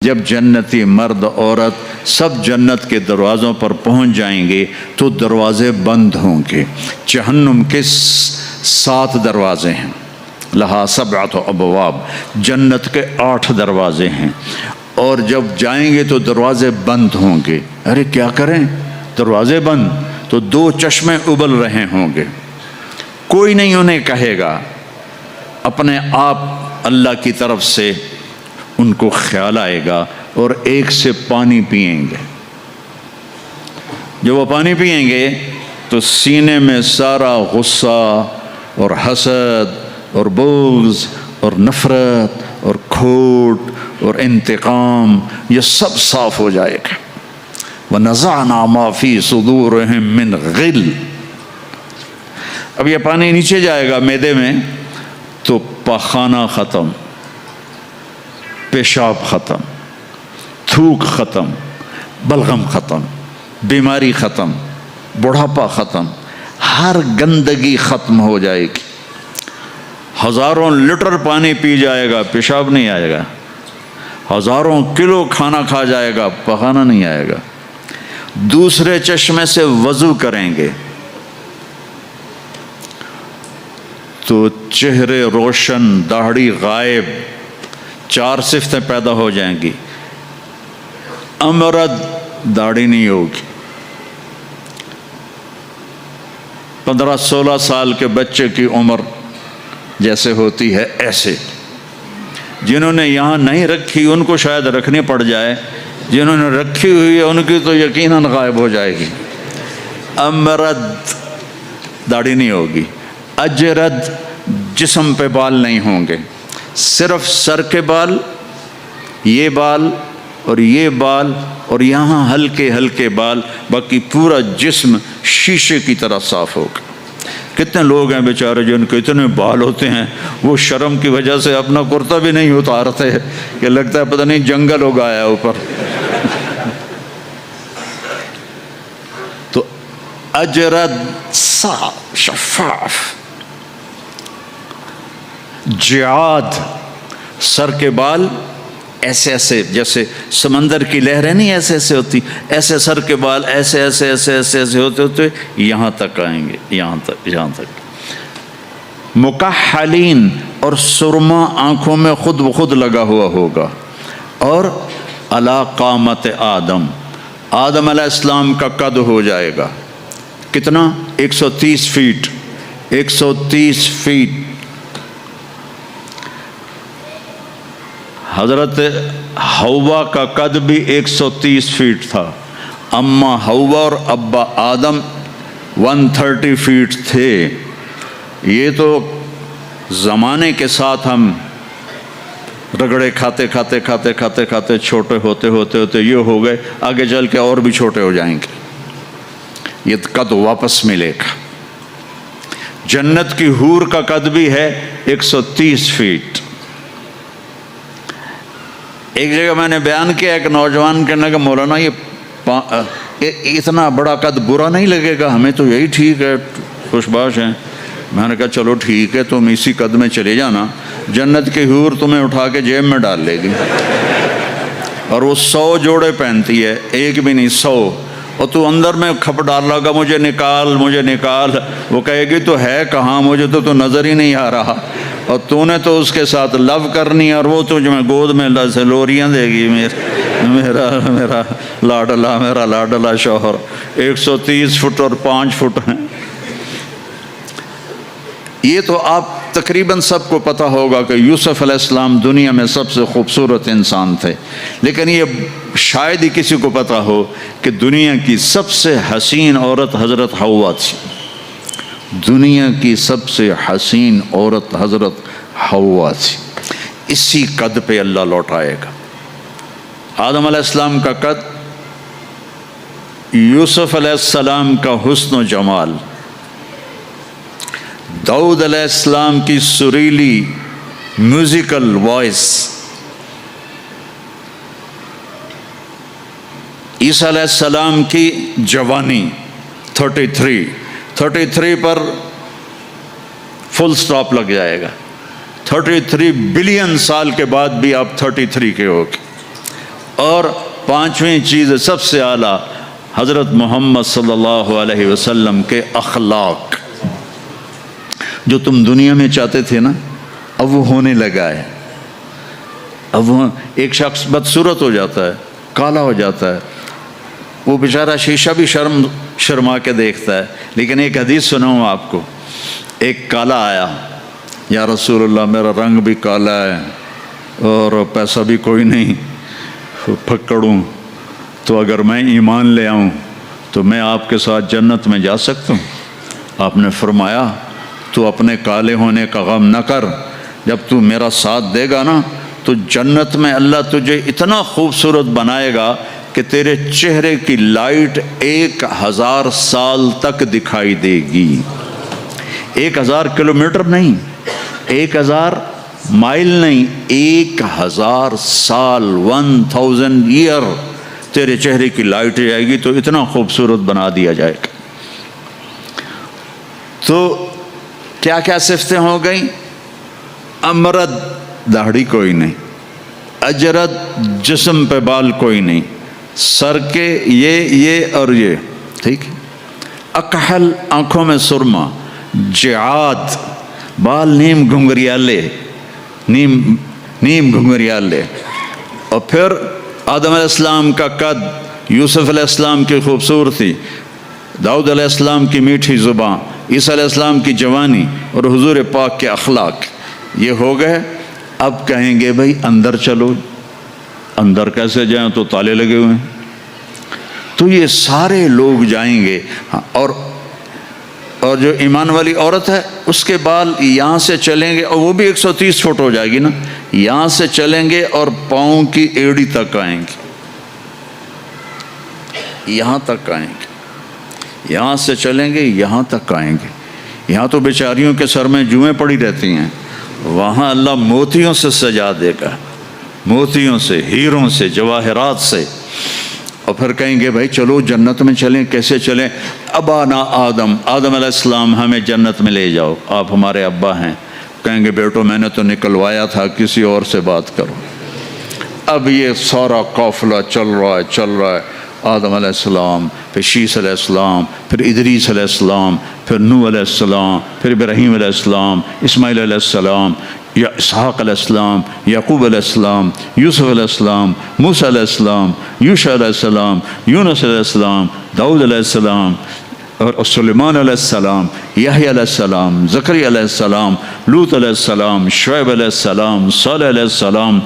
جب جنتی مرد عورت سب جنت کے دروازوں پر پہنچ جائیں گے تو دروازے بند ہوں گے۔ جہنم کے 7 دروازے ہیں، لہا 7 ابواب، جنت کے 8 دروازے ہیں، اور جب جائیں گے تو دروازے بند ہوں گے۔ ارے کیا کریں، دروازے بند تو 2 چشمے ابل رہے ہوں گے، کوئی نہیں انہیں کہے گا، اپنے آپ اللہ کی طرف سے ان کو خیال آئے گا اور ایک سے پانی پئیں گے۔ جب وہ پانی پئیں گے تو سینے میں سارا غصہ اور حسد اور بغض اور نفرت اور کھوٹ اور انتقام یہ سب صاف ہو جائے گا۔ وَنَزَعْنَا مَا فِي صُدُورِهِم مِّن غِلٍّ۔ اب یہ پانی نیچے جائے گا معدے میں تو پاخانہ ختم، پیشاب ختم، تھوک ختم، بلغم ختم، بیماری ختم، بڑھاپا ختم، ہر گندگی ختم ہو جائے گی۔ ہزاروں لیٹر پانی پی جائے گا، پیشاب نہیں آئے گا۔ ہزاروں کلو کھانا کھا جائے گا، پخانا نہیں آئے گا۔ دوسرے چشمے سے وضو کریں گے تو چہرے روشن، داڑھی غائب، 4 صفتیں پیدا ہو جائیں گی۔ امرد، داڑھی نہیں ہوگی۔ 15-16 سال کے بچے کی عمر جیسے ہوتی ہے ایسے، جنہوں نے یہاں نہیں رکھی ان کو شاید رکھنی پڑ جائے، جنہوں نے رکھی ہوئی ہے ان کی تو یقیناً غائب ہو جائے گی۔ امرد، داڑھی نہیں ہوگی۔ اجرد، جسم پہ بال نہیں ہوں گے، صرف سر کے بال، یہ بال اور یہ بال اور یہاں ہلکے ہلکے بال، باقی پورا جسم شیشے کی طرح صاف ہوگا۔ کتنے لوگ ہیں بیچارے جن کو اتنے بال ہوتے ہیں وہ شرم کی وجہ سے اپنا کرتا بھی نہیں اتارتے کہ لگتا ہے پتہ نہیں جنگل اگایا اوپر۔ تو اجرد، صاف، شفاف۔ جعاد، سر کے بال ایسے ایسے، جیسے سمندر کی لہریں نہیں ایسے ایسے ہوتی، ایسے سر کے بال ایسے ایسے ایسے ایسے ایسے ہوتے ہوتے یہاں تک آئیں گے، یہاں تک۔ مکحلین، اور سرما آنکھوں میں خود بخود لگا ہوا ہوگا۔ اور علی قامت آدم، آدم علیہ السلام کا قد ہو جائے گا کتنا؟ 130 فیٹ، 130 فیٹ۔ حضرت حوا کا قد بھی 130 فیٹ تھا، اما حوا اور ابا آدم 130 فیٹ تھے۔ یہ تو زمانے کے ساتھ ہم رگڑے کھاتے کھاتے کھاتے کھاتے کھاتے چھوٹے ہوتے ہوتے ہوتے یہ ہو گئے، آگے چل کے اور بھی چھوٹے ہو جائیں گے، یہ قد واپس ملے گا۔ جنت کی حور کا قد بھی ہے 130 فیٹ۔ ایک جگہ میں نے بیان کیا، ایک نوجوان کہنے لگا مولانا یہ اتنا بڑا قد برا نہیں لگے گا، ہمیں تو یہی ٹھیک ہے، خوش باش ہیں۔ میں نے کہا چلو ٹھیک ہے، تم اسی قد میں چلے جانا، جنت کی حور تمہیں اٹھا کے جیب میں ڈال لے گی، اور وہ 100 جوڑے پہنتی ہے، ایک بھی نہیں 100، اور تو اندر میں کھپ ڈال لگا مجھے نکال مجھے نکال، وہ کہے گی تو ہے کہاں، مجھے تو نظر ہی نہیں آ رہا، اور تو نے تو اس کے ساتھ لو کرنی اور وہ تجھے میں گود میں سے لوریاں دے گی، میرا لاڈلا شوہر۔ 130 فٹ اور 5 فٹ ہیں۔ یہ تو آپ تقریباً سب کو پتہ ہوگا کہ یوسف علیہ السلام دنیا میں سب سے خوبصورت انسان تھے، لیکن یہ شاید ہی کسی کو پتہ ہو کہ دنیا کی سب سے حسین عورت حضرت حوا تھی۔ دنیا کی سب سے حسین عورت حضرت حوا تھی۔ اسی قد پہ اللہ لوٹائے گا۔ آدم علیہ السلام کا قد، یوسف علیہ السلام کا حسن و جمال، داؤد علیہ السلام کی سریلی میوزیکل وائس، عیسیٰ علیہ السلام کی جوانی 33 پر فل سٹاپ لگ جائے گا۔ 33 بلین سال کے بعد بھی آپ 33 کے ہو گے، اور پانچویں چیز سب سے اعلیٰ حضرت محمد صلی اللہ علیہ وسلم کے اخلاق. جو تم دنیا میں چاہتے تھے نا اب وہ ہونے لگا ہے. اب وہ ایک شخص بدصورت ہو جاتا ہے، کالا ہو جاتا ہے، وہ بیچارہ شیشہ بھی شرما کے دیکھتا ہے. لیکن ایک حدیث سناؤں آپ کو. ایک کالا آیا، یا رسول اللہ میرا رنگ بھی کالا ہے اور پیسہ بھی کوئی نہیں، پھکڑوں، تو اگر میں ایمان لے آؤں تو میں آپ کے ساتھ جنت میں جا سکتا ہوں؟ آپ نے فرمایا تو اپنے کالے ہونے کا غم نہ کر، جب تو میرا ساتھ دے گا نا تو جنت میں اللہ تجھے اتنا خوبصورت بنائے گا کہ تیرے چہرے کی لائٹ 1000 سال تک دکھائی دے گی. 1000 کلومیٹر نہیں، 1000 مائل نہیں، 1000 سال، 1000 ایئر تیرے چہرے کی لائٹ جائے گی تو اتنا خوبصورت بنا دیا جائے گا. تو کیا کیا صفتیں ہو گئیں؟ امرد، داڑھی کوئی نہیں، اجرد، جسم پہ بال کوئی نہیں، سر کے یہ اور یہ، ٹھیک ہے. اکحل، آنکھوں میں سرما. جعاد، بال نیم گھنگریالے، نیم گھنگریالے. اور پھر آدم علیہ السلام کا قد، یوسف علیہ السلام کی خوبصورتی، داؤد علیہ السلام کی میٹھی زبان، عیسیٰ علیہ السلام کی جوانی اور حضور پاک کے اخلاق. یہ ہو گئے. اب کہیں گے بھائی اندر چلو. اندر کیسے جائیں؟ تو تالے لگے ہوئے ہیں. تو یہ سارے لوگ جائیں گے. اور جو ایمان والی عورت ہے اس کے بال یہاں سے چلیں گے، اور وہ بھی 130 فٹ ہو جائے گی نا، یہاں سے چلیں گے اور پاؤں کی ایڑی تک آئیں گے، یہاں تک آئیں گے. یہاں سے چلیں گے یہاں تک آئیں گے. یہاں تو بیچاریوں کے سر میں جوئیں پڑی رہتی ہیں، وہاں اللہ موتیوں سے سجا دے گا، موتیوں سے، ہیروں سے، جواہرات سے. اور پھر کہیں گے بھائی چلو جنت میں چلیں. کیسے چلیں؟ ابانا آدم علیہ السلام ہمیں جنت میں لے جاؤ، آپ ہمارے ابا ہیں. کہیں گے بیٹو میں نے تو نکلوایا تھا، کسی اور سے بات کرو. اب یہ سارا قافلہ چل رہا ہے. آدم علیہ السلام، پھر شیس علیہ السلام، پھر ادریس علیہ السلام، پھر نوح علیہ السلام، پھر ابراہیم علیہ السلام، اسماعیل علیہ السلام، یا اسحاق علیہ السلام، یعقوب علیہ السلام، یوسف علیہ السلام، موسیٰ علیہ السلام، یوشع علیہ السلام، یونس علیہ السلام، داؤد علیہ السلام، اور سلیمان علیہ السلام، یحییٰ علیہ السلام، زکریا علیہ السلام، لوط علیہ السلام، شعیب علیہ السلام، صالح علیہ السلام.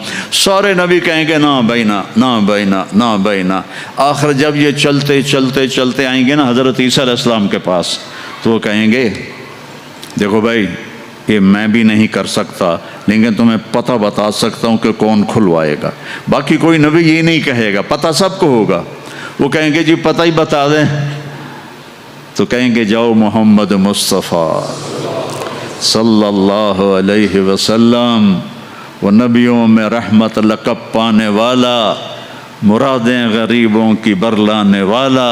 سارے نبی کہیں گے نا بینا، نا بینا، نا بینا. آخر جب یہ چلتے چلتے چلتے آئیں گے نا حضرت عیسیٰ علیہ السلام کے پاس، تو وہ کہیں گے دیکھو بھائی یہ میں بھی نہیں کر سکتا، لیکن تمہیں پتہ بتا سکتا ہوں کہ کون کھلوائے گا. باقی کوئی نبی یہ نہیں کہے گا، پتہ سب کو ہوگا. وہ کہیں گے جی پتہ ہی بتا دیں. تو کہیں گے جاؤ محمد مصطفیٰ صلی اللہ علیہ وسلم، وہ نبیوں میں رحمت لقب پانے والا، مرادیں غریبوں کی برلانے والا،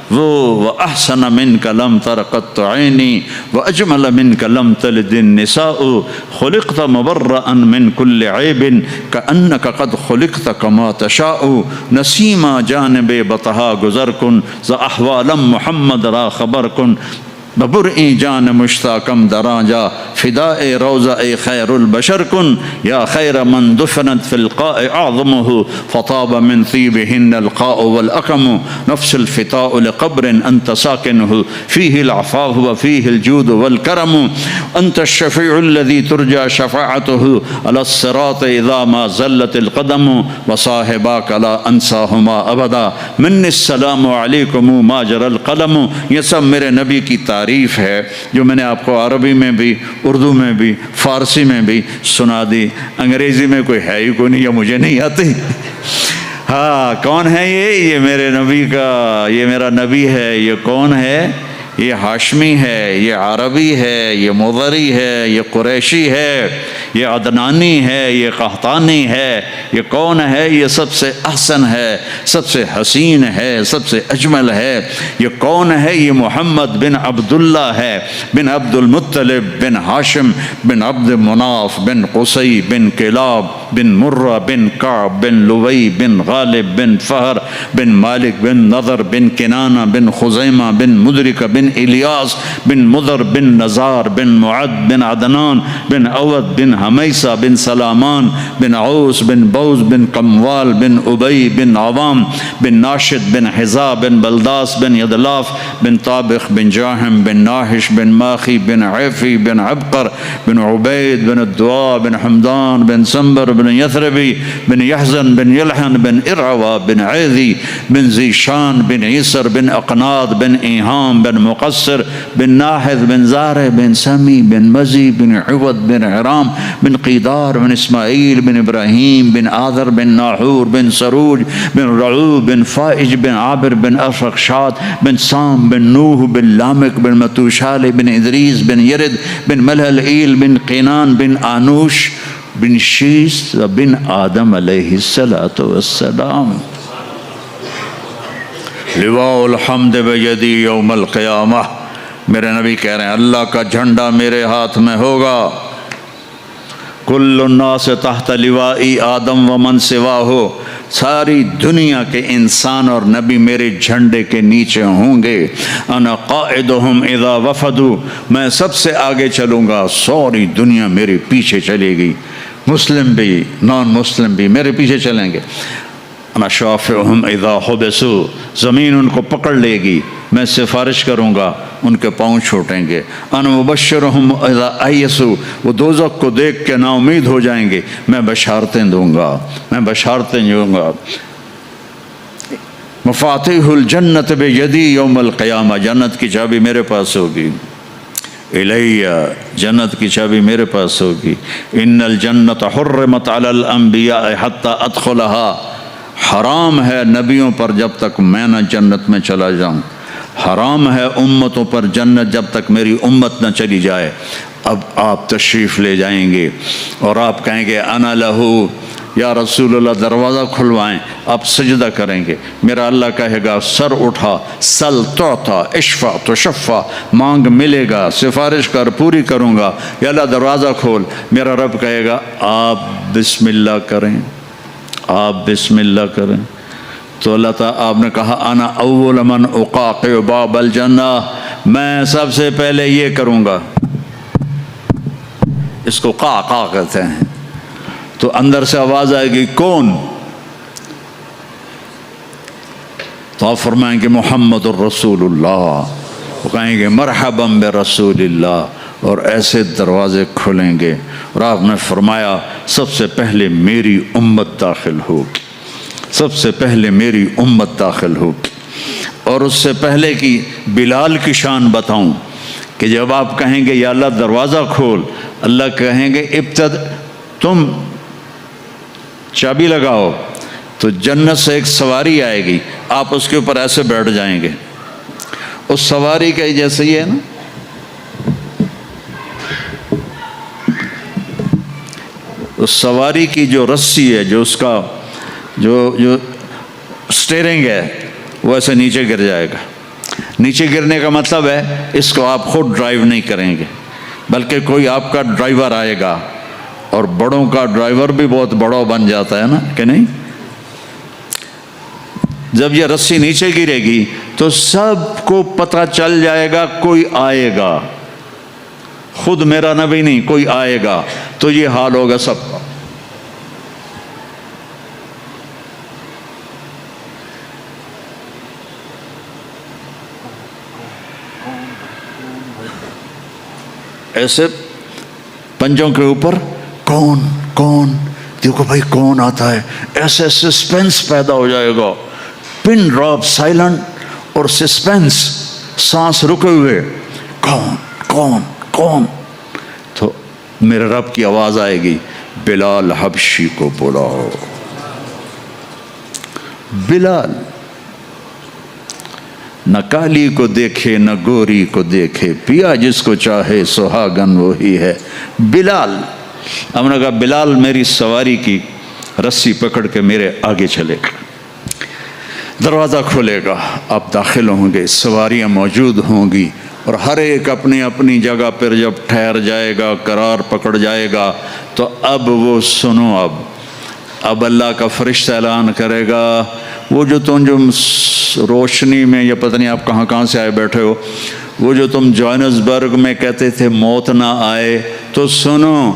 وہ وَأَحْسَنَ مِنْكَ لَمْ تَرَ قَطُّ عَيْنِي وَأَجْمَلَ مِنْكَ لَمْ تَلِدِ النِّسَاءُ خُلِقْتَ مُبَرَّأً مِنْ كُلِّ عَيْبٍ كَأَنَّكَ قَدْ خُلِقْتَ كَمَا تَشَاءُ نَسِيمًا جانب بطہا گزر کن ز احوالم محمد را خبر کن ببرئی جان مشتاقم دراجا فداء روضہ خیر البشر کن یا خیر من دفنت فی القاء اعظمه فطاب من طیبہن القاء والاقم نفس الفتاء لقبر انت ساکنه فیہ العفاف وفیہ الجود والکرم انت الشفیع الذي ترجى شفاعته على الصراط اذا ما زلت القدم وصاحباك لا انساهما ابدا من السلام علیکم ما جرى القلم. یہ سب میرے نبی کی تعریف ہے جو میں نے آپ کو عربی میں بھی، اردو میں بھی، فارسی میں بھی سنا دی. انگریزی میں کوئی ہے ہی کوئی نہیں، یا مجھے نہیں آتی. ہاں کون ہے یہ میرے نبی کا، یہ میرا نبی ہے. یہ کون ہے؟ یہ ہاشمی ہے، یہ عربی ہے، یہ مضری ہے، یہ قریشی ہے، یہ عدنانی ہے، یہ قحطانی ہے، یہ کون ہے؟ یہ سب سے احسن ہے، سب سے حسین ہے، سب سے اجمل ہے۔ یہ کون ہے؟ یہ محمد بن عبداللہ ہے، بن عبد المطلب بن ہاشم بن عبد مناف بن قصی بن کلاب بن مرہ بن کعب بن لوی بن غالب بن فہر بن مالک بن نضر بن کنانہ بن خزیمہ بن مدرکہ بن الیاس بن مضر بن نزار بن معد بن عدنان بن عود بن حمیسہ بن سلامان بن عوس بن بوز بن قموال بن ابی بن عوام بن ناشد بن حذا بن بلداس بن یدلاف بن طابخ بن جاہم بن ناحش بن ماخی بن عیفی بن عبقر بن عبید بن الدعاء بن حمدان بن سنبر بن یثربی بن یحزن بن یلحن بن ارعوا بن عیذی بن زیشان بن عیسر بن اقناط بن ایہام بن مقصر بن ناحذ بن زارع بن سمی بن مزی بن عوض بن عرام بن قیدار بن اسماعیل بن ابراہیم بن آذر بن ناحور بن سروج بن رعوب بن فائج بن عابر بن افرخشاد بن سام بن نوح بن لامک بن متوشال بن ادریس بن یرد بن ملہلئیل بن قینان بن آنوش بن شیس بن آدم علیہ السلام۔ لواء الحمد بیدی یوم القیامہ، میرے نبی کہہ رہے ہیں اللہ کا جھنڈا میرے ہاتھ میں ہوگا۔ کل الناس تحت لوائی آدم ومن سواہ، ساری دنیا کے انسان اور نبی میرے جھنڈے کے نیچے ہوں گے۔ انا قائدہم اذا وفدوا، میں سب سے آگے چلوں گا، ساری دنیا میرے پیچھے چلے گی، مسلم بھی نان مسلم بھی میرے پیچھے چلیں گے۔ انا شافعہم اذا حبسوا، زمین ان کو پکڑ لے گی، میں سفارش کروں گا، ان کے پاؤں چھوٹیں گے۔ انا مبشرہم اذا ایسوا، وہ دوزخ کو دیکھ کے نا امید ہو جائیں گے، میں بشارتیں دوں گا، میں بشارتیں دوں گا۔ مفاتیح الجنت بیدی یوم القیامہ، جنت کی چابی میرے پاس ہوگی۔ الیہ، جنت کی چابی میرے پاس ہوگی۔ ان الجنت حرمت علی الانبیاء حتی ادخلها، حرام ہے نبیوں پر جب تک میں نہ جنت میں چلا جاؤں، حرام ہے امتوں پر جنت جب تک میری امت نہ چلی جائے۔ اب آپ تشریف لے جائیں گے اور آپ کہیں گے انا لہو، یا رسول اللہ دروازہ کھلوائیں، آپ سجدہ کریں گے، میرا اللہ کہے گا سر اٹھا، سل تعطا، اشفع تشفع، مانگ ملے گا، سفارش کر پوری کروں گا، یا اللہ دروازہ کھول۔ میرا رب کہے گا آپ بسم اللہ کریں، آپ بسم اللہ کریں۔ تو اللہ تعالیٰ، آپ نے کہا انا اول من اقاقع باب الجنہ، میں سب سے پہلے یہ کروں گا، اس کو قاقع کہتے ہیں۔ تو اندر سے آواز آئے گی کون؟ تو آپ فرمائیں گے محمد الرسول اللہ، وہ کہیں گے مرحبا برسول اللہ، اور ایسے دروازے کھلیں گے، اور آپ نے فرمایا سب سے پہلے میری امت داخل ہوگی، سب سے پہلے میری امت داخل ہوگی۔ اور اس سے پہلے کی بلال کی شان بتاؤں کہ جب آپ کہیں گے یا اللہ دروازہ کھول، اللہ کہیں گے تم چابی لگاؤ، تو جنت سے ایک سواری آئے گی، آپ اس کے اوپر ایسے بیٹھ جائیں گے، اس سواری کا جیسے یہ ہے نا، اس سواری کی جو رسی ہے، جو اس کا جو سٹیرنگ ہے، وہ ایسے نیچے گر جائے گا۔ نیچے گرنے کا مطلب ہے اس کو آپ خود ڈرائیو نہیں کریں گے، بلکہ کوئی آپ کا ڈرائیور آئے گا، اور بڑوں کا ڈرائیور بھی بہت بڑا بن جاتا ہے نا کہ نہیں؟ جب یہ رسی نیچے گرے گی تو سب کو پتہ چل جائے گا کوئی آئے گا، خود میرا نبی نہیں، کوئی آئے گا، تو یہ حال ہوگا سب کا۔ ایسے پنجوں کے اوپر کون کون، دیکھو بھائی کون آتا ہے، ایسے سسپینس پیدا ہو جائے گا، پن ڈراپ سائلنٹ اور سسپینس، سانس رکے ہوئے، کون کون کون۔ تو میرے رب کی آواز آئے گی بلال حبشی کو بلاؤ۔ بلال نہ کالی کو دیکھے نہ گوری کو دیکھے، پیا جس کو چاہے سہاگن وہی ہے۔ بلال ہم نے کہا بلال میری سواری کی رسی پکڑ کے میرے آگے چلے گا، دروازہ کھولے گا، آپ داخل ہوں گے، سواریاں موجود ہوں گی، اور ہر ایک اپنی اپنی جگہ پر جب ٹھہر جائے گا، قرار پکڑ جائے گا، تو اب وہ سنو، اب اللہ کا فرشتہ اعلان کرے گا، وہ جو تم جو روشنی میں، یا پتہ نہیں آپ کہاں کہاں سے آئے بیٹھے ہو، وہ جو تم جوہانسبرگ میں کہتے تھے موت نہ آئے، تو سنو،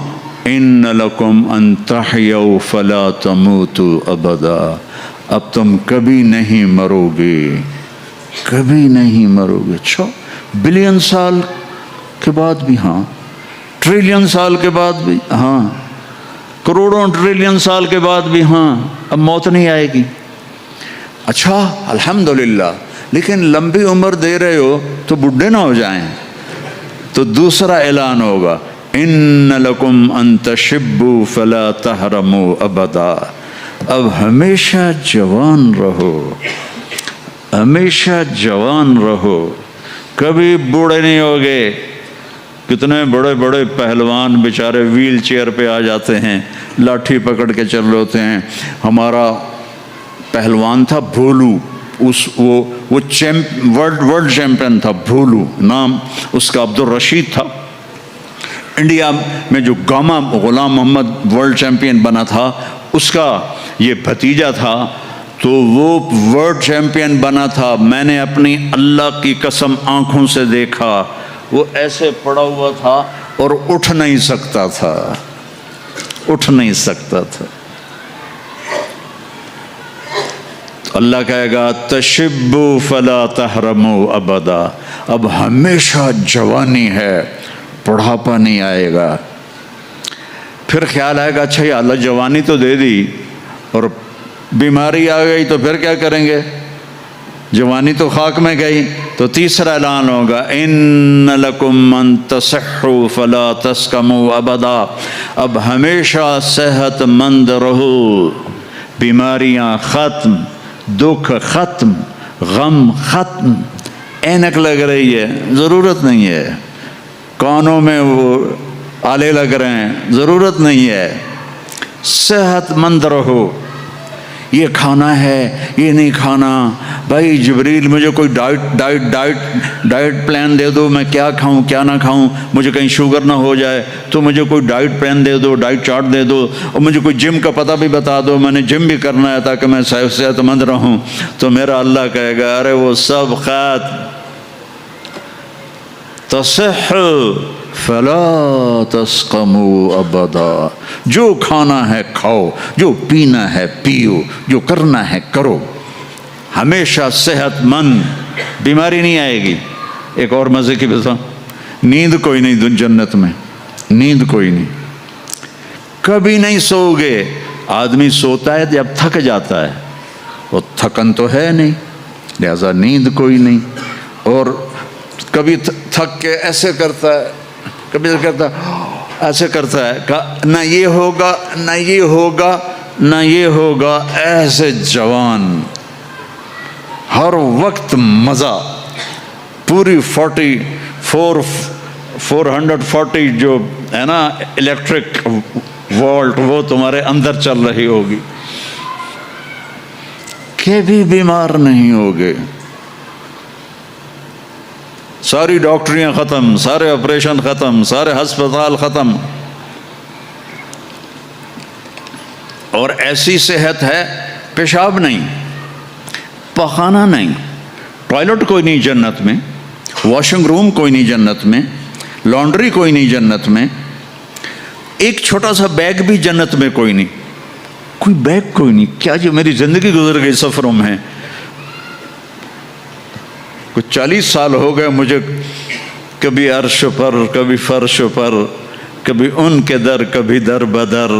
ان لکم ان تحیوا فلا تموتوا ابدا، اب تم کبھی نہیں مرو گے، کبھی نہیں مرو گے۔ اچھا، بلین سال کے بعد بھی ہاں، ٹریلین سال کے بعد بھی ہاں، کروڑوں ٹریلین سال کے بعد بھی ہاں، اب موت نہیں آئے گی۔ اچھا الحمدللہ، لیکن لمبی عمر دے رہے ہو تو بڈھے نہ ہو جائیں، تو دوسرا اعلان ہوگا، ان لکم ان تشبوا فلا تحرموا ابدا، اب ہمیشہ جوان رہو، ہمیشہ جوان رہو، کبھی بوڑھے نہیں ہوگے۔ کتنے بڑے بڑے پہلوان بیچارے ویل چیئر پہ آ جاتے ہیں، لاٹھی پکڑ کے چل رہے ہوتے ہیں۔ ہمارا پہلوان تھا بھولو، وہ ورلڈ چیمپئن تھا، بھولو نام اس کا عبد الرشید تھا۔ انڈیا میں جو گاما غلام محمد ورلڈ چیمپئن بنا تھا، اس کا یہ بھتیجا تھا، تو وہ ورلڈ چیمپئن بنا تھا۔ میں نے اپنی اللہ کی قسم آنکھوں سے دیکھا، وہ ایسے پڑا ہوا تھا اور اٹھ نہیں سکتا تھا، اٹھ نہیں سکتا تھا۔ اللہ کہے گا تشبوا فلا تحرموا ابدا، اب ہمیشہ جوانی ہے، بڑھاپا نہیں آئے گا۔ پھر خیال آئے گا اچھا یا اللہ جوانی تو دے دی اور بیماری آ گئی تو پھر کیا کریں گے، جوانی تو خاک میں گئی۔ تو تیسرا اعلان ہوگا، ان لکم ان تصحوا فلا تسقموا ابدا، اب ہمیشہ صحت مند رہو، بیماریاں ختم، دکھ ختم، غم ختم۔ اینک لگ رہی ہے، ضرورت نہیں ہے، کانوں میں وہ آلے لگ رہے ہیں، ضرورت نہیں ہے، صحت مند رہو۔ یہ کھانا ہے، یہ نہیں کھانا، بھائی جبریل مجھے کوئی ڈائٹ پلان دے دو، میں کیا کھاؤں کیا نہ کھاؤں، مجھے کہیں شوگر نہ ہو جائے، تو مجھے کوئی ڈائٹ پلان دے دو، ڈائٹ چارٹ دے دو، اور مجھے کوئی جم کا پتہ بھی بتا دو، میں نے جم بھی کرنا ہے تاکہ میں صحت مند رہوں۔ تو میرا اللہ کہے گا ارے وہ سب خیر، تصح فلا تسقموا ابدا، جو کھانا ہے کھاؤ، جو پینا ہے پیو، جو کرنا ہے کرو، ہمیشہ صحت مند، بیماری نہیں آئے گی۔ ایک اور مزے کی بتا، نیند کوئی نہیں جنت میں، نیند کوئی نہیں، کبھی نہیں سو گے۔ آدمی سوتا ہے جب تھک جاتا ہے، وہ تھکن تو ہے نہیں، لہذا نیند کوئی نہیں۔ اور کبھی تھک کے ایسے کرتا ہے، کبھی کرتا ایسے کرتا ہے، نہ یہ ہوگا نہ یہ ہوگا نہ یہ ہوگا، ایسے جوان، ہر وقت مزہ، پوری 440 جو ہے نا الیکٹرک وولٹ، وہ تمہارے اندر چل رہی ہوگی، کبھی بیمار نہیں ہوگے۔ ساری ڈاکٹریاں ختم، سارے آپریشن ختم، سارے ہسپتال ختم، اور ایسی صحت ہے، پیشاب نہیں، پخانہ نہیں، ٹوائلٹ کوئی نہیں جنت میں، واشنگ روم کوئی نہیں جنت میں، لانڈری کوئی نہیں جنت میں، ایک چھوٹا سا بیگ بھی جنت میں کوئی نہیں، کوئی بیگ کوئی نہیں۔ کیا جو میری زندگی گزر گئی سفروں میں، کچھ 40 سال ہو گئے مجھے، کبھی عرش پر کبھی فرش پر، کبھی ان کے در کبھی در بدر،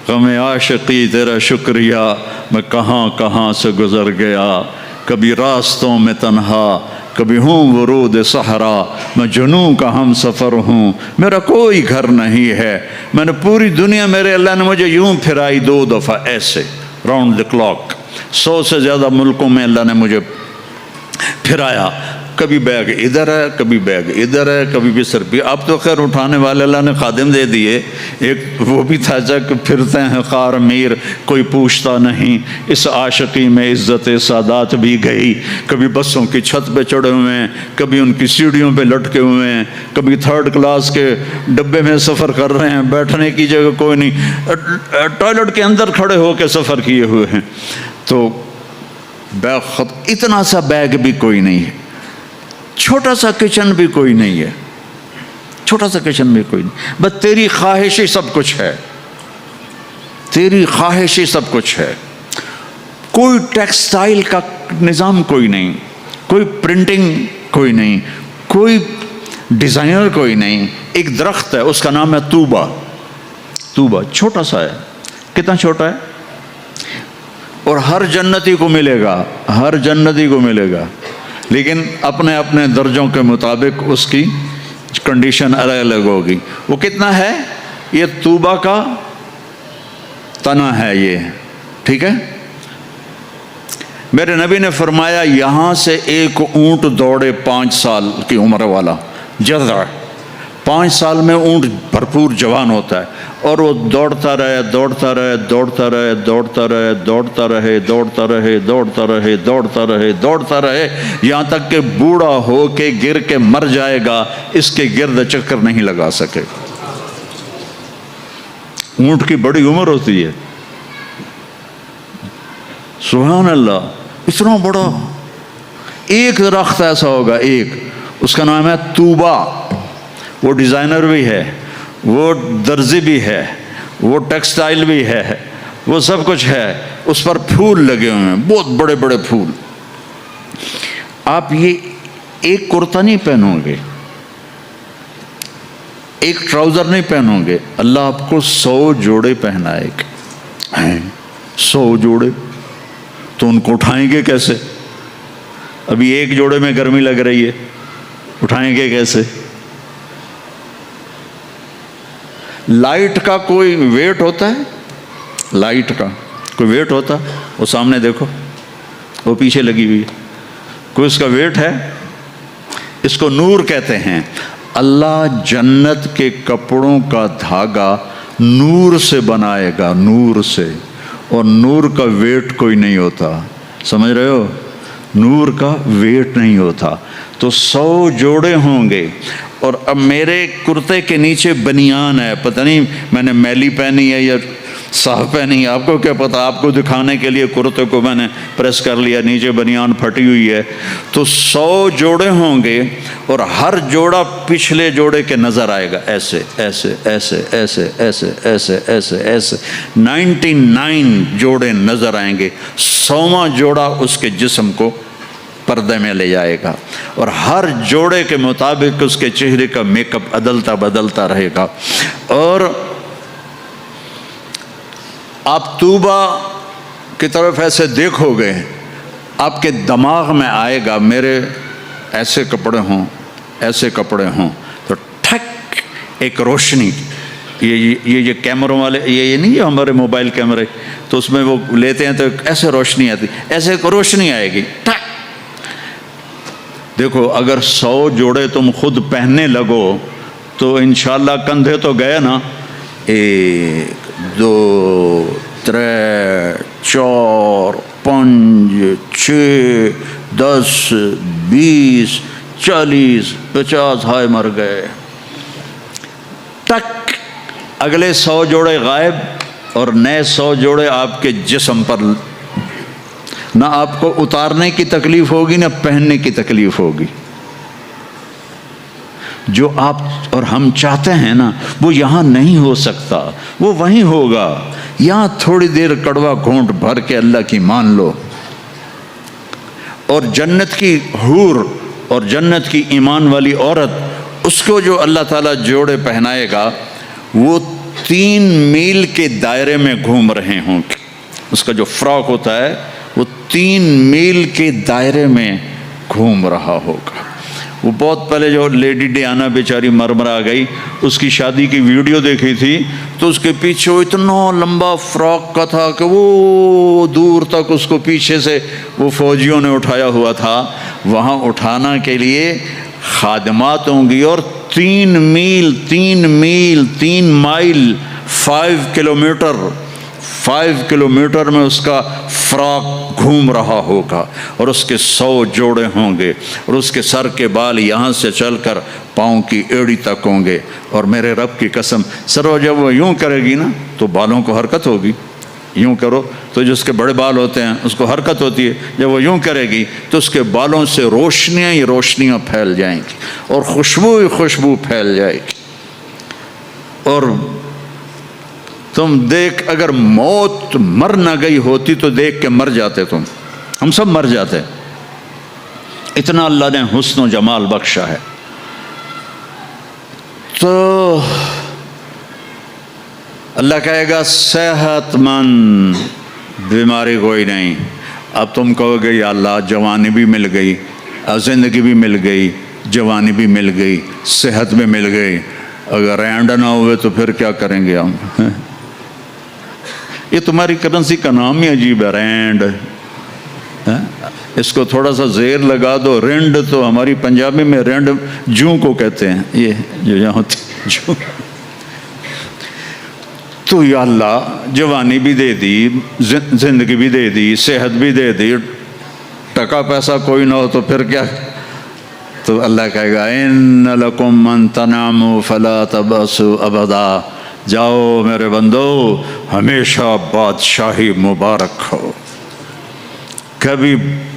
غم عاشقی تیرا شکریہ میں کہاں کہاں سے گزر گیا، کبھی راستوں میں تنہا، کبھی ہوں ورود صحرا، میں جنوں کا ہم سفر ہوں، میرا کوئی گھر نہیں ہے، میں نے پوری دنیا، میرے اللہ نے مجھے یوں پھرائی 2 دفعہ ایسے راؤنڈ دی کلاک، 100 سے زیادہ ملکوں میں اللہ نے مجھے پھرایا، کبھی بیگ ادھر ہے کبھی بیگ ادھر ہے کبھی بستر بھی. اب تو خیر اٹھانے والے اللہ نے خادم دے دیے. ایک وہ بھی تھا جب پھرتے ہیں خار میر کوئی پوچھتا نہیں. اس عاشقی میں عزت سادات بھی گئی. کبھی بسوں کی چھت پہ چڑھے ہوئے ہیں, کبھی ان کی سیڑھیوں پہ لٹکے ہوئے ہیں, کبھی تھرڈ کلاس کے ڈبے میں سفر کر رہے ہیں, بیٹھنے کی جگہ کوئی نہیں, ٹوائلٹ کے اندر کھڑے ہو کے سفر کیے ہوئے ہیں. تو بیگ اتنا سا بیگ بھی کوئی نہیں ہے, چھوٹا سا کچن بھی کوئی نہیں ہے, چھوٹا سا کچن بھی کوئی نہیں. بس تیری خواہش ہی سب کچھ ہے, تیری خواہش ہی سب کچھ ہے. کوئی ٹیکسٹائل کا نظام کوئی نہیں, کوئی پرنٹنگ کوئی نہیں, کوئی ڈیزائنر کوئی نہیں. ایک درخت ہے اس کا نام ہے طوبہ. طوبہ چھوٹا سا ہے, کتنا چھوٹا ہے, اور ہر جنتی کو ملے گا, ہر جنتی کو ملے گا, لیکن اپنے اپنے درجوں کے مطابق اس کی کنڈیشن الگ الگ ہوگی. وہ کتنا ہے, یہ طوبہ کا تنا ہے یہ, ٹھیک ہے. میرے نبی نے فرمایا یہاں سے ایک اونٹ دوڑے 5 سال کی عمر والا, جذع 5 سال میں اونٹ بھرپور جوان ہوتا ہے, اور وہ دوڑتا رہے دوڑتا رہے دوڑتا رہے دوڑتا رہے دوڑتا رہے دوڑتا رہے دوڑتا رہے دوڑتا رہے دوڑتا رہے یہاں تک کہ بوڑھا ہو کے گر کے مر جائے گا, اس کے گرد چکر نہیں لگا سکے. اونٹ کی بڑی عمر ہوتی ہے, سبحان اللہ, اتنا بڑا. ایک درخت ایسا ہوگا, ایک, اس کا نام ہے طوبہ. وہ ڈیزائنر بھی ہے, وہ درزی بھی ہے, وہ ٹیکسٹائل بھی ہے, وہ سب کچھ ہے. اس پر پھول لگے ہوئے ہیں, بہت بڑے بڑے پھول. آپ یہ ایک کرتا نہیں پہنو گے, ایک ٹراؤزر نہیں پہنو گے, اللہ آپ کو 100 جوڑے پہنائے گا. 100 جوڑے تو ان کو اٹھائیں گے کیسے؟ ابھی ایک جوڑے میں گرمی لگ رہی ہے, اٹھائیں گے کیسے؟ لائٹ کا کوئی ویٹ ہوتا ہے؟ لائٹ کا کوئی ویٹ ہوتا؟ وہ سامنے دیکھو, وہ پیچھے لگی ہوئی ہے, کوئی اس کا ویٹ ہے؟ اس کو نور کہتے ہیں. اللہ جنت کے کپڑوں کا دھاگا نور سے بنائے گا, نور سے, اور نور کا ویٹ کوئی نہیں ہوتا. سمجھ رہے ہو, نور کا ویٹ نہیں ہوتا. تو 100 جوڑے ہوں گے. اور اب میرے کرتے کے نیچے بنیان ہے, پتہ نہیں میں نے میلی پہنی ہے یا صاف پہنی ہے, آپ کو کیا پتہ. آپ کو دکھانے کے لیے کرتے کو میں نے پریس کر لیا, نیچے بنیان پھٹی ہوئی ہے. تو 100 جوڑے ہوں گے, اور ہر جوڑا پچھلے جوڑے کے نظر آئے گا, ایسے ایسے ایسے ایسے ایسے ایسے ایسے ایسے 99 جوڑے نظر آئیں گے. 100واں جوڑا اس کے جسم کو پردے میں لے جائے گا, اور ہر جوڑے کے مطابق اس کے چہرے کا میک اپ بدلتا رہے گا. اور آپ طوبہ کی طرف ایسے دیکھو گے, آپ کے دماغ میں آئے گا میرے ایسے کپڑے ہوں, ایسے کپڑے ہوں. تو ٹھک ایک روشنی, یہ کیمروں والے, یہ نہیں ہے ہمارے موبائل کیمرے, تو اس میں وہ لیتے ہیں تو ایسے روشنی آتی, ایسے ایک روشنی آئے گی. ٹھک دیکھو, اگر 100 جوڑے تم خود پہننے لگو تو انشاءاللہ کندھے تو گئے نا. 1 2 3 4 5 6 10 20 40 50 ہائے مر گئے. ٹک, اگلے 100 جوڑے غائب, اور نئے 100 جوڑے آپ کے جسم پر. نہ آپ کو اتارنے کی تکلیف ہوگی, نہ پہننے کی تکلیف ہوگی. جو آپ اور ہم چاہتے ہیں نا, وہ یہاں نہیں ہو سکتا, وہ وہیں ہوگا. یہاں تھوڑی دیر کڑوا گھونٹ بھر کے اللہ کی مان لو, اور جنت کی حور اور جنت کی ایمان والی عورت, اس کو جو اللہ تعالیٰ جوڑے پہنائے گا, وہ 3 میل کے دائرے میں گھوم رہے ہوں گے. اس کا جو فراق ہوتا ہے وہ 3 میل کے دائرے میں گھوم رہا ہوگا. وہ بہت پہلے جو لیڈی ڈیانا بیچاری مرمرا گئی, اس کی شادی کی ویڈیو دیکھی تھی, تو اس کے پیچھے وہ اتنا لمبا فراق کا تھا کہ وہ دور تک اس کو پیچھے سے وہ فوجیوں نے اٹھایا ہوا تھا. وہاں اٹھانا کے لیے خادمات ہوں گی، اور 3 مائل 5 کلومیٹر میں اس کا فراق گھوم رہا ہوگا، اور اس کے 100 جوڑے ہوں گے، اور اس کے سر کے بال یہاں سے چل کر پاؤں کی ایڑی تک ہوں گے۔ اور میرے رب کی قسم، سرو جب وہ یوں کرے گی نا تو بالوں کو حرکت ہوگی، یوں کرو تو جس کے بڑے بال ہوتے ہیں اس کو حرکت ہوتی ہے، جب وہ یوں کرے گی تو اس کے بالوں سے روشنیاں ہی روشنیاں پھیل جائیں گی، اور خوشبو ہی خوشبو پھیل جائے گی۔ اور تم دیکھ، اگر موت مر نہ گئی ہوتی تو دیکھ کے مر جاتے تم، ہم سب مر جاتے، اتنا اللہ نے حسن و جمال بخشا ہے۔ تو اللہ کہے گا صحت مند، بیماری کوئی نہیں۔ اب تم کہو گے یا اللہ جوانی بھی مل گئی، زندگی بھی مل گئی، جوانی بھی مل گئی، صحت بھی مل گئی، اگر رینڈ نہ ہوئے تو پھر کیا کریں گے ہم؟ یہ تمہاری کرنسی کا نام ہی عجیب ہے، رینڈ۔ اس کو تھوڑا سا زیر لگا دو، رینڈ، تو ہماری پنجابی میں رینڈ جوں کو کہتے ہیں، یہ جو یہاں ہوتی جوں۔ تو یا اللہ جوانی بھی دے دی، زندگی بھی دے دی، صحت بھی دے دی، ٹکا پیسہ کوئی نہ ہو تو پھر کیا؟ تو اللہ کہے گا ان لکم من تنعموا فلا تبأسوا ابدا، جاؤ میرے بندو ہمیشہ بادشاہی مبارک ہو، کبھی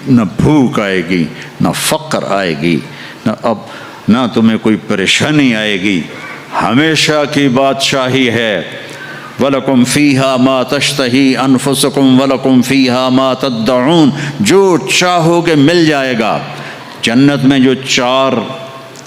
نہ بھوک آئے گی، نہ فقر آئے گی، نہ تمہیں کوئی پریشانی آئے گی، ہمیشہ کی بادشاہی ہے۔ وَلَكُمْ فِيهَا مَا تَشْتَهِي أَنفُسُكُمْ وَلَكُمْ فِيهَا مَا تَدَّعُونَ، جو چاہو گے مل جائے گا۔ جنت میں جو 4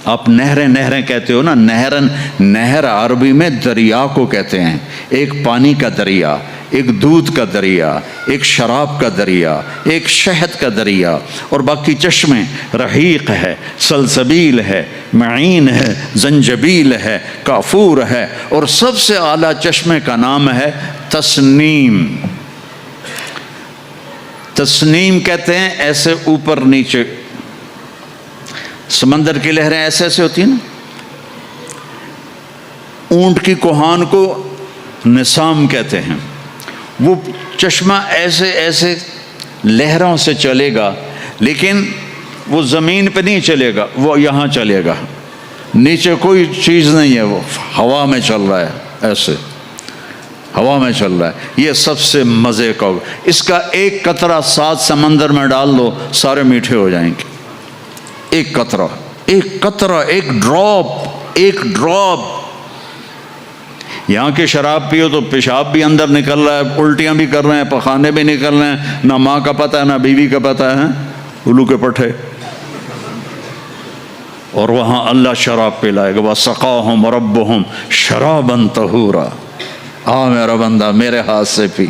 آپ نہریں کہتے ہو نا، نہر عربی میں دریا کو کہتے ہیں، ایک پانی کا دریا، ایک دودھ کا دریا، ایک شراب کا دریا، ایک شہد کا دریا، اور باقی چشمے رحیق ہے، سلسبیل ہے، معین ہے، زنجبیل ہے، کافور ہے، اور سب سے اعلیٰ چشمے کا نام ہے تسنیم۔ تسنیم کہتے ہیں ایسے اوپر نیچے، سمندر کی لہریں ایسے ایسے ہوتی ہیں نا، اونٹ کی کوہان کو نسام کہتے ہیں، وہ چشمہ ایسے ایسے لہروں سے چلے گا، لیکن وہ زمین پہ نہیں چلے گا، وہ یہاں چلے گا، نیچے کوئی چیز نہیں ہے، وہ ہوا میں چل رہا ہے، ایسے ہوا میں چل رہا ہے۔ یہ سب سے مزے کا ہوگا، اس کا ایک قطرہ 7 سمندر میں ڈال دو سارے میٹھے ہو جائیں گے، ایک قطرہ، ایک ڈراپ۔ یہاں کی شراب پیو تو پیشاب بھی اندر نکل رہا ہے، الٹیاں بھی کر رہے ہیں، پخانے بھی نکل رہے ہیں، نہ ماں کا پتہ ہے نہ بیوی کا پتہ ہے، الو کے پٹھے۔ اور وہاں اللہ شراب پلائے گا، وَسَقَاهُمْ رَبُّهُمْ شَرَابًا طَهُورًا، آ میرا بندہ میرے ہاتھ سے پی،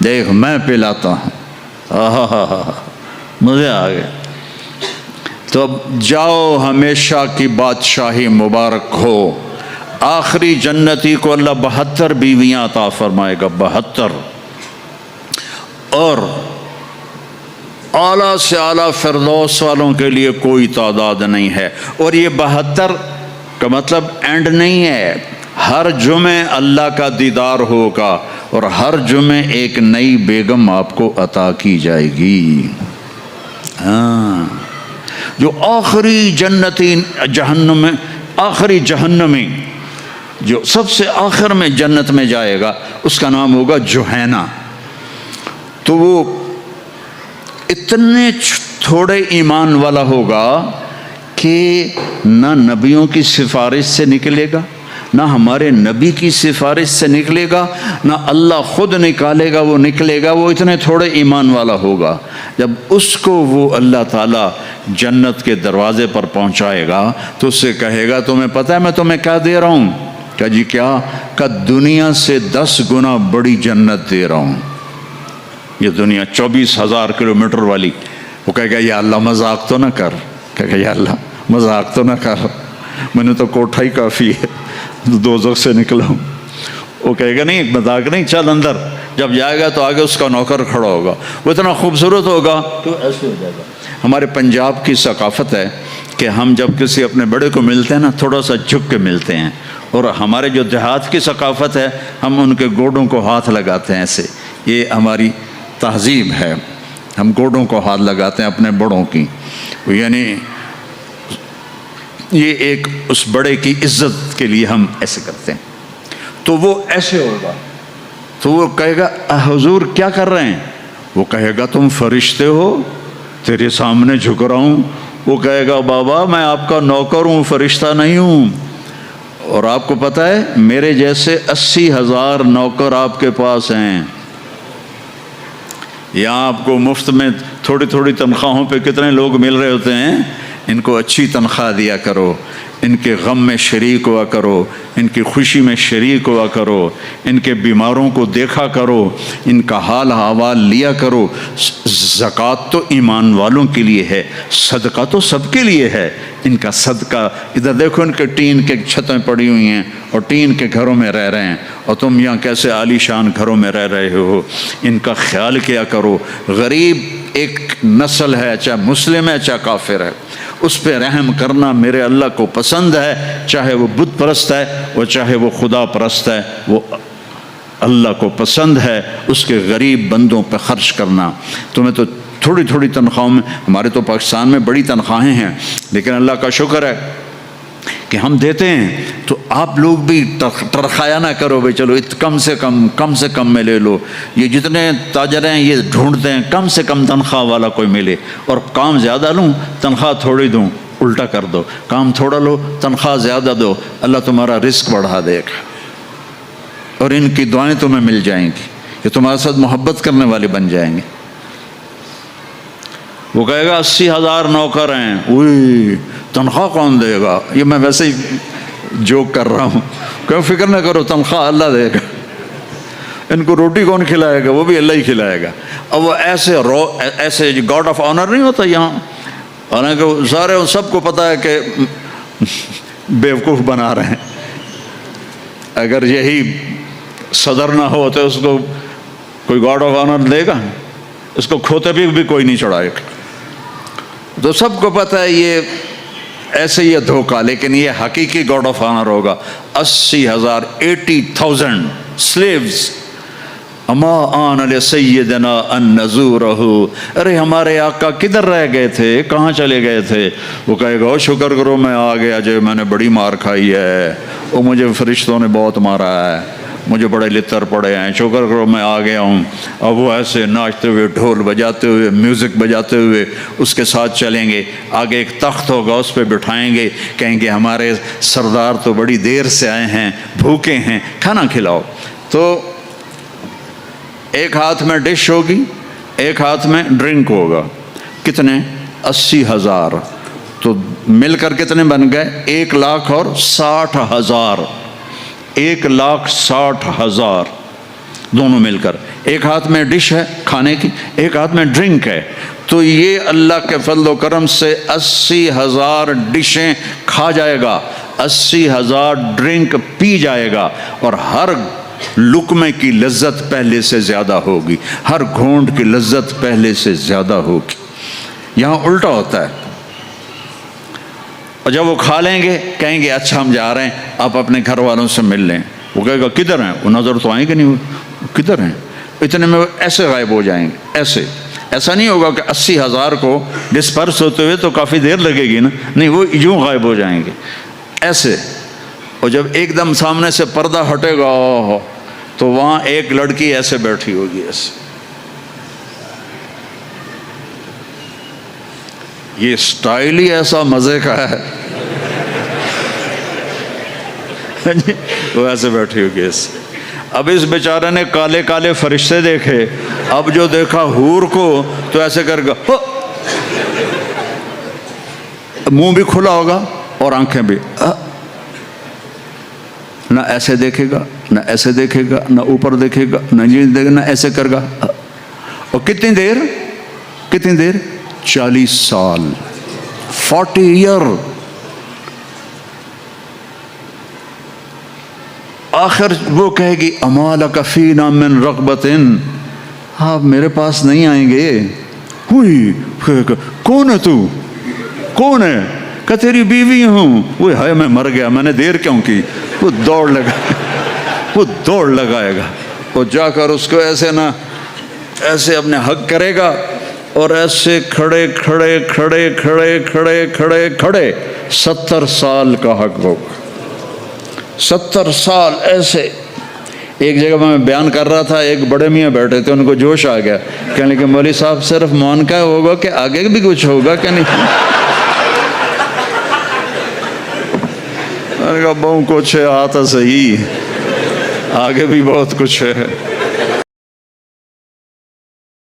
دیکھ میں پلاتا ہوں، مجھے آ گیا۔ تو اب جاؤ ہمیشہ کی بادشاہی مبارک ہو۔ آخری جنتی کو اللہ 72 بیویاں عطا فرمائے گا، 72، اور اعلیٰ سے اعلیٰ فردوس والوں کے لیے کوئی تعداد نہیں ہے۔ اور یہ 72 کا مطلب اینڈ نہیں ہے، ہر جمعے اللہ کا دیدار ہوگا، اور ہر جمعے ایک نئی بیگم آپ کو عطا کی جائے گی۔ ہاں، جو آخری جنتی جہنم میں، آخری جہنمی جو سب سے آخر میں جنت میں جائے گا، اس کا نام ہوگا جوہینہ۔ تو وہ اتنے تھوڑے ایمان والا ہوگا کہ نہ نبیوں کی سفارش سے نکلے گا، نہ ہمارے نبی کی سفارش سے نکلے گا، نہ اللہ خود نکالے گا، وہ نکلے گا، وہ اتنے تھوڑے ایمان والا ہوگا۔ جب اس کو وہ اللہ تعالیٰ جنت کے دروازے پر پہنچائے گا تو اس سے کہے گا تمہیں پتہ ہے میں تمہیں کیا دے رہا ہوں؟ کہا جی کیا؟ کہ دنیا سے 10 گنا بڑی جنت دے رہا ہوں۔ یہ دنیا 24,000 کلومیٹر والی، وہ کہے گا یا اللہ مذاق تو نہ کر، کہے گا یا اللہ مذاق تو نہ کر، میں نے تو کوٹھا ہی کافی ہے، دوزخ سے نکلا ہوں۔ وہ کہے گا نہیں مذاق نہیں، چل اندر۔ جب جائے گا تو آگے اس کا نوکر کھڑا ہوگا، وہ اتنا خوبصورت ہوگا تو ایسے ہو جائے گا، ہمارے پنجاب کی ثقافت ہے کہ ہم جب کسی اپنے بڑے کو ملتے ہیں نا تھوڑا سا جھک کے ملتے ہیں، اور ہمارے جو دیہات کی ثقافت ہے ہم ان کے گوڈوں کو ہاتھ لگاتے ہیں ایسے، یہ ہماری تہذیب ہے، ہم گوڈوں کو ہاتھ لگاتے ہیں اپنے بڑوں کی، یعنی یہ ایک اس بڑے کی عزت کے لیے ہم ایسے کرتے ہیں۔ تو وہ ایسے ہوگا تو وہ کہے گا حضور کیا کر رہے ہیں؟ وہ کہے گا تم فرشتے ہو، تیرے سامنے جھک رہا ہوں۔ وہ کہے گا بابا میں آپ کا نوکر ہوں، فرشتہ نہیں ہوں، اور آپ کو پتہ ہے میرے جیسے 80,000 نوکر آپ کے پاس ہیں، یہاں آپ کو مفت میں تھوڑی تھوڑی تنخواہوں پہ کتنے لوگ مل رہے ہوتے ہیں، ان کو اچھی تنخواہ دیا کرو، ان کے غم میں شریک ہوا کرو، ان کی خوشی میں شریک ہوا کرو، ان کے بیماروں کو دیکھا کرو، ان کا حال احوال لیا کرو۔ زکوٰۃ تو ایمان والوں کے لیے ہے، صدقہ تو سب کے لیے ہے۔ ان کا صدقہ، ادھر دیکھو ان کے ٹین کے چھتیں پڑی ہوئی ہیں اور ٹین کے گھروں میں رہ رہے ہیں، اور تم یہاں کیسے عالی شان گھروں میں رہ رہے ہو، ان کا خیال کیا کرو۔ غریب ایک نسل ہے، چاہے مسلم ہے چاہے کافر ہے، اس پہ رحم کرنا میرے اللہ کو پسند ہے، چاہے وہ بت پرست ہے اور چاہے وہ خدا پرست ہے، وہ اللہ کو پسند ہے اس کے غریب بندوں پہ خرچ کرنا۔ تمہیں تو تھوڑی تھوڑی تنخواہوں میں، ہمارے تو پاکستان میں بڑی تنخواہیں ہیں، لیکن اللہ کا شکر ہے کہ ہم دیتے ہیں، تو آپ لوگ بھی ٹرخایا نہ کرو بھائی چلو کم سے کم میں لے لو۔ یہ جتنے تاجر ہیں یہ ڈھونڈتے ہیں کم سے کم تنخواہ والا کوئی ملے، اور کام زیادہ لوں تنخواہ تھوڑی دوں، الٹا کر دو، کام تھوڑا لو تنخواہ زیادہ دو، اللہ تمہارا رزق بڑھا دے گا، اور ان کی دعائیں تمہیں مل جائیں گی، یہ تمہارے ساتھ محبت کرنے والے بن جائیں گے۔ وہ کہے گا 80,000 نوکر ہیں، اوئی تنخواہ کون دے گا؟ یہ میں ویسے ہی جوک کر رہا ہوں، کوئی فکر نہ کرو تنخواہ اللہ دے گا، ان کو روٹی کون کھلائے گا؟ وہ بھی اللہ ہی کھلائے گا۔ اب وہ ایسے گاڈ آف آنر نہیں ہوتا یہاں، حالانکہ سارے سب کو پتہ ہے کہ بیوقوف بنا رہے ہیں، اگر یہی صدر نہ ہو تو اس کو کوئی گاڈ آف آنر دے گا؟ اس کو کھوتے بھی کوئی نہیں چڑھائے گا۔ تو سب کو پتہ ہے یہ ایسے یہ دھوکہ، لیکن یہ حقیقی گاڈ آف آنر ہوگا۔ 80,000 80,000 سلیوز، اما آن علی سیدنا ان نزورہ، ارے ہمارے آقا کدھر رہ گئے تھے، کہاں چلے گئے تھے؟ وہ کہے گا شکر کرو میں آ گیا، جو میں نے بڑی مار کھائی ہے، وہ مجھے فرشتوں نے بہت مارا ہے، مجھے بڑے لتر پڑے ہیں، شکر کرو میں آ گیا ہوں۔ اب وہ ایسے ناچتے ہوئے، ڈھول بجاتے ہوئے، میوزک بجاتے ہوئے اس کے ساتھ چلیں گے، آگے ایک تخت ہوگا اس پہ بٹھائیں گے، کہیں گے ہمارے سردار تو بڑی دیر سے آئے ہیں، بھوکے ہیں، کھانا کھلاؤ۔ تو ایک ہاتھ میں ڈش ہوگی، ایک ہاتھ میں ڈرنک ہوگا، کتنے؟ 80,000، تو مل کر کتنے بن گئے؟ 1,00,000 اور 60,000، 1,60,000 دونوں مل کر۔ ایک ہاتھ میں ڈش ہے کھانے کی، ایک ہاتھ میں ڈرنک ہے، تو یہ اللہ کے فضل و کرم سے 80,000 ڈشیں کھا جائے گا، 80,000 ڈرنک پی جائے گا، اور ہر لقمے کی لذت پہلے سے زیادہ ہوگی، ہر گھونٹ کی لذت پہلے سے زیادہ ہوگی۔ یہاں الٹا ہوتا ہے، اور جب وہ کھا لیں گے کہیں گے اچھا ہم جا رہے ہیں، آپ اپنے گھر والوں سے مل لیں۔ وہ کہے گا کدھر ہیں؟ وہ نظر تو آئیں گے نہیں، کدھر ہیں؟ اتنے میں وہ ایسے غائب ہو جائیں گے، ایسا نہیں ہوگا کہ 80,000 کو ڈسپرس ہوتے ہوئے تو کافی دیر لگے گی نا، نہیں، وہ یوں غائب ہو جائیں گے ایسے۔ اور جب ایک دم سامنے سے پردہ ہٹے گا تو وہاں ایک لڑکی ایسے بیٹھی ہوگی، ایسے۔ یہ سٹائل ہی ایسا مزے کا ہے، وہ ایسے بیٹھی ہوگی ایسے۔ اب اس بیچارے نے کالے کالے فرشتے دیکھے، اب جو دیکھا حور کو تو ایسے کر گا، منہ بھی کھلا ہوگا اور آنکھیں بھی، نہ ایسے دیکھے گا، نہ ایسے دیکھے گا، نہ اوپر دیکھے گا، نہ یہ دیکھے گا، نہ ایسے کر گا۔ اور کتنی دیر 40 سال، 40 ایئر۔ آخر وہ کہے گی اما لک فینا من رغبت، آپ میرے پاس نہیں آئیں گے، ہوئی کون ہے تو؟ کون ہے؟ کہ تیری بیوی ہوں. وہ ہے میں مر گیا، میں نے دیر کیوں کی؟ وہ دوڑ لگائے گا، وہ جا کر اس کو ایسے نہ ایسے اپنے حق کرے گا، اور ایسے کھڑے 70 سال کا حق ہوگا. 70 سال ایسے. ایک جگہ میں بیان کر رہا تھا، ایک بڑے میاں بیٹھے تھے، ان کو جوش آ گیا، کہنے لگے مولوی صاحب صرف مان کا ہوگا کہ آگے بھی کچھ ہوگا کہ نہیں؟ میں نے کہا بہت کچھ ہے، آتا صحیح، آگے بھی بہت کچھ ہے.